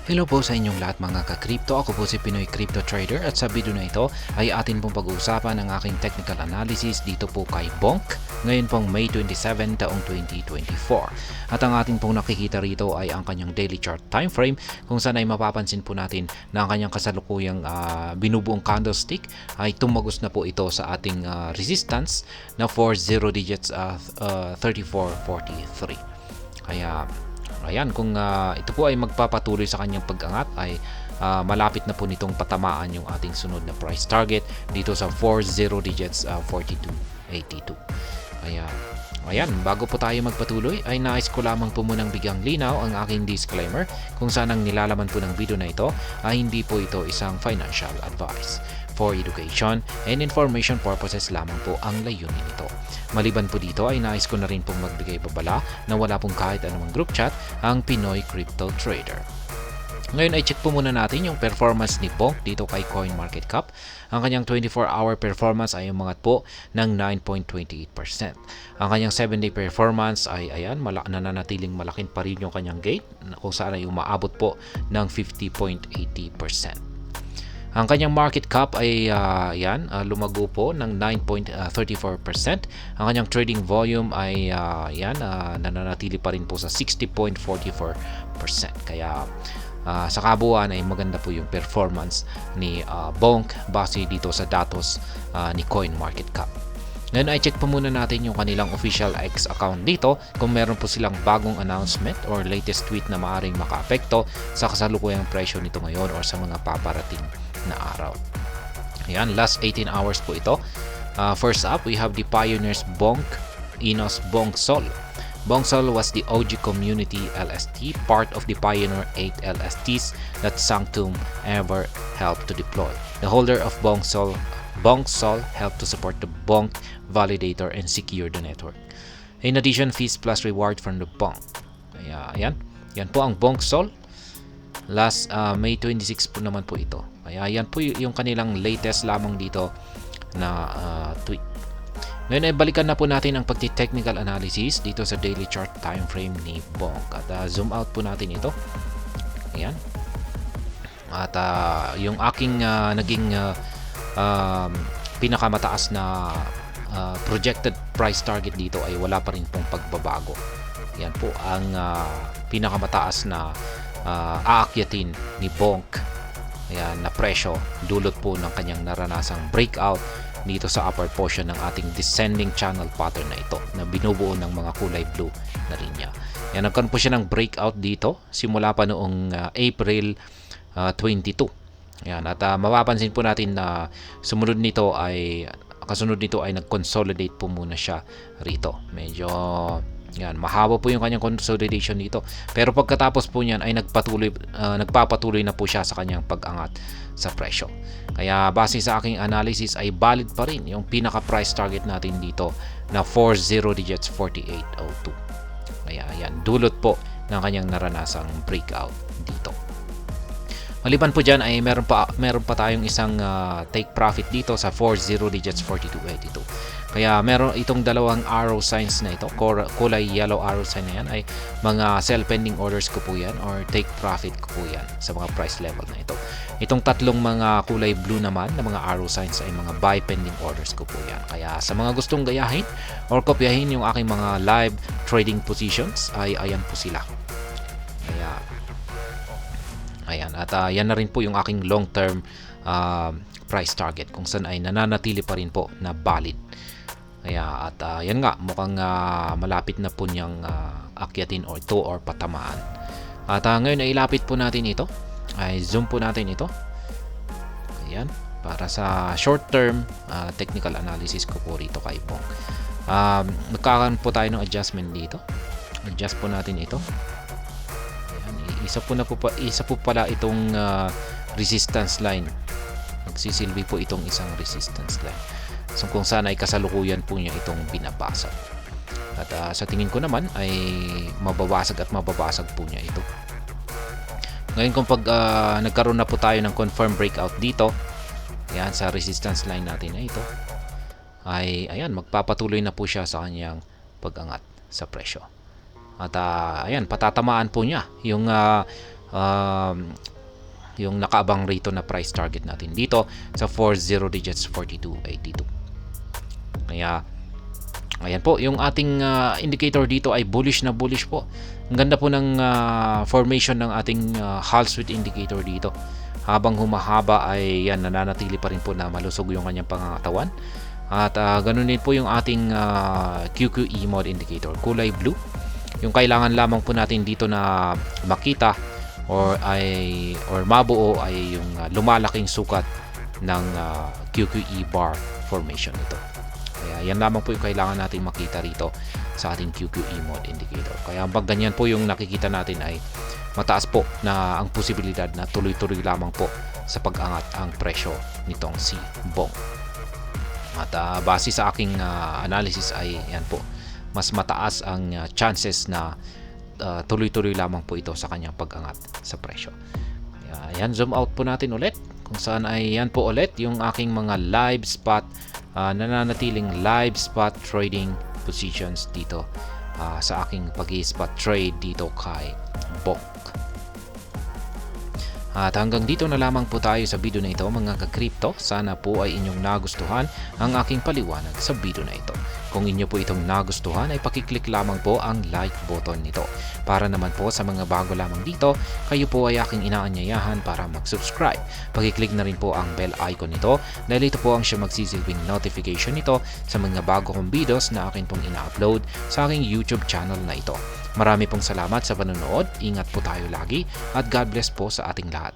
Hello po sa inyong lahat mga ka-crypto. Ako po si Pinoy Crypto Trader at sa video na ito ay atin pong pag-uusapan ang aking technical analysis dito po kay Bonk ngayon pong May 27 taong 2024. At ang atin pong nakikita rito ay ang kanyang daily chart time frame kung saan ay mapapansin po natin na ang kanyang kasalukuyang binubuong candlestick ay tumagos na po ito sa ating resistance na for 0 digits 3443. Kaya ayan, kung ito po ay magpapatuloy sa kanyang pag-angat ay malapit na po nitong patamaan yung ating sunod na price target dito sa 40 digits 4282. Kaya ayan, bago po tayo magpatuloy ay nais ko lamang po munang bigyang linaw ang aking disclaimer kung saan ang nilalaman po ng video na ito ay hindi po ito isang financial advice. For education and information purposes lamang po ang layunin nito. Maliban po dito ay nais ko na rin pong magbigay babala na wala pong kahit anumang group chat ang Pinoy Crypto Trader. Ngayon ay check po muna natin yung performance ni Bonk dito kay CoinMarketCap. Ang kanyang 24-hour performance ay umangat po ng 9.28%. Ang kanyang 7-day performance ay ayan, nananatiling malaking pa rin yung kanyang gate kung saan ay umaabot po ng 50.80%. Ang kanyang market cap ay lumago po ng 9.34%. Ang kanyang trading volume ay nananatili pa rin po sa 60.44%. Kaya sa kabuuan ay maganda po yung performance ni Bonk base dito sa datos ni CoinMarketCap. Ngayon ay check po muna natin yung kanilang official X account dito kung meron po silang bagong announcement or latest tweet na maaring makaapekto sa kasalukuyang presyo nito ngayon or sa mga paparating na araw. Ayan, last 18 hours po ito. First up, we have the pioneers Bonk, Enos Bonksol. Bonksol was the OG community LST, part of the Pioneer 8 LSTs that Sanctum ever helped to deploy. The holder of Bonksol helped to support the Bonk validator and secure the network. In addition, fees plus reward from the Bonk. Ayan. Yan po ang Bonksol. Last May 26 po naman po ito. Kaya yan po yung kanilang latest lamang dito na tweet. Ngayon ay balikan na po natin ang pagti-technical analysis dito sa daily chart time frame ni Bonk. At zoom out po natin ito. Ayan. At yung aking naging pinakamataas na projected price target dito ay wala pa rin pong pagbabago. Yan po ang pinakamataas na aakyatin ni Bonk na presyo dulot po ng kanyang naranasang breakout dito sa upper portion ng ating descending channel pattern na ito na binubuo ng mga kulay blue na linya. Yan, nagkaroon po siya ng breakout dito simula pa noong April 22. Yan, at mapapansin po natin na kasunod nito ay nag-consolidate po muna siya rito. Medyo mahaba po yung kanyang consolidation dito. Pero pagkatapos po niyan ay nagpapatuloy na po siya sa kanyang pag-angat sa presyo. Kaya base sa aking analysis ay valid pa rin yung pinaka-price target natin dito na 40 digits 4802. Kaya yan, dulot po ng kanyang naranasang breakout dito. Maliban po dyan ay meron pa tayong isang take profit dito sa 40 digits 4282. Kaya meron itong dalawang arrow signs na ito, kulay yellow arrow sign na yan ay mga sell pending orders ko po yan or take profit ko po yan sa mga price level na ito. Itong tatlong mga kulay blue naman na mga arrow signs ay mga buy pending orders ko po yan. Kaya sa mga gustong gayahin or kopyahin yung aking mga live trading positions ay ayan po sila. Kaya ayan, at yan na rin po yung aking long term price target kung saan ay nananatili pa rin po na valid. Kaya at yan nga, mukhang malapit na po niyang akyatin or patamaan. At ngayon ay ilapit po natin ito. Ay zoom po natin ito. Ayan, para sa short term technical analysis ko po rito kay Bonk. Magkakaroon po tayo ng adjustment dito. Adjust po natin ito. Isa po pala itong resistance line. Magsisilbi po itong isang resistance line. So kung saan ay kasalukuyan po niya itong binabasag. At sa tingin ko naman ay mababasag po niya ito. Ngayon kung nagkaroon na po tayo ng confirm breakout dito, ayan, sa resistance line natin na ito, ay ayan, magpapatuloy na po siya sa kanyang pag-angat sa presyo. At ayan, patatamaan po niya yung yung nakaabang rito na price target natin dito sa 40 digits 42.82. Kaya ayan po, yung ating indicator dito ay bullish na bullish po. Ang ganda po ng formation ng ating Hall Street indicator dito. Habang humahaba ay yan, nananatili pa rin po na malusog yung kanyang pangangatawan. At ganun din po yung ating QQE mode indicator, kulay blue. Yung kailangan lamang po natin dito na makita or mabuo ay yung lumalaking sukat ng QQE bar formation nito. Kaya yan lamang po yung kailangan natin makita rito sa ating QQE mode indicator. Kaya pag ganyan po yung nakikita natin ay mataas po na ang posibilidad na tuloy-tuloy lamang po sa pag-angat ang presyo nitong si Bong. At base sa aking analysis ay yan po, mas mataas ang chances na tuloy-tuloy lamang po ito sa kanyang pag-angat sa presyo. Kaya yan, zoom out po natin ulit kung saan ay yan po ulit yung aking mga live spot, nananatiling live spot trading positions dito sa aking pag-i-spot trade dito kay Bong. At hanggang dito na lamang po tayo sa video na ito mga ka-crypto. Sana po ay inyong nagustuhan ang aking paliwanag sa video na ito. Kung inyo po itong nagustuhan ay pakiclick lamang po ang like button nito. Para naman po sa mga bago lamang dito, kayo po ay aking inaanyayahan para mag-subscribe. Pakiclick na rin po ang bell icon nito dahil ito po ang siya magsisilbing notification nito sa mga bago kong videos na akin pong ina-upload sa aking YouTube channel na ito. Marami pong salamat sa panonood, ingat po tayo lagi at God bless po sa ating lahat.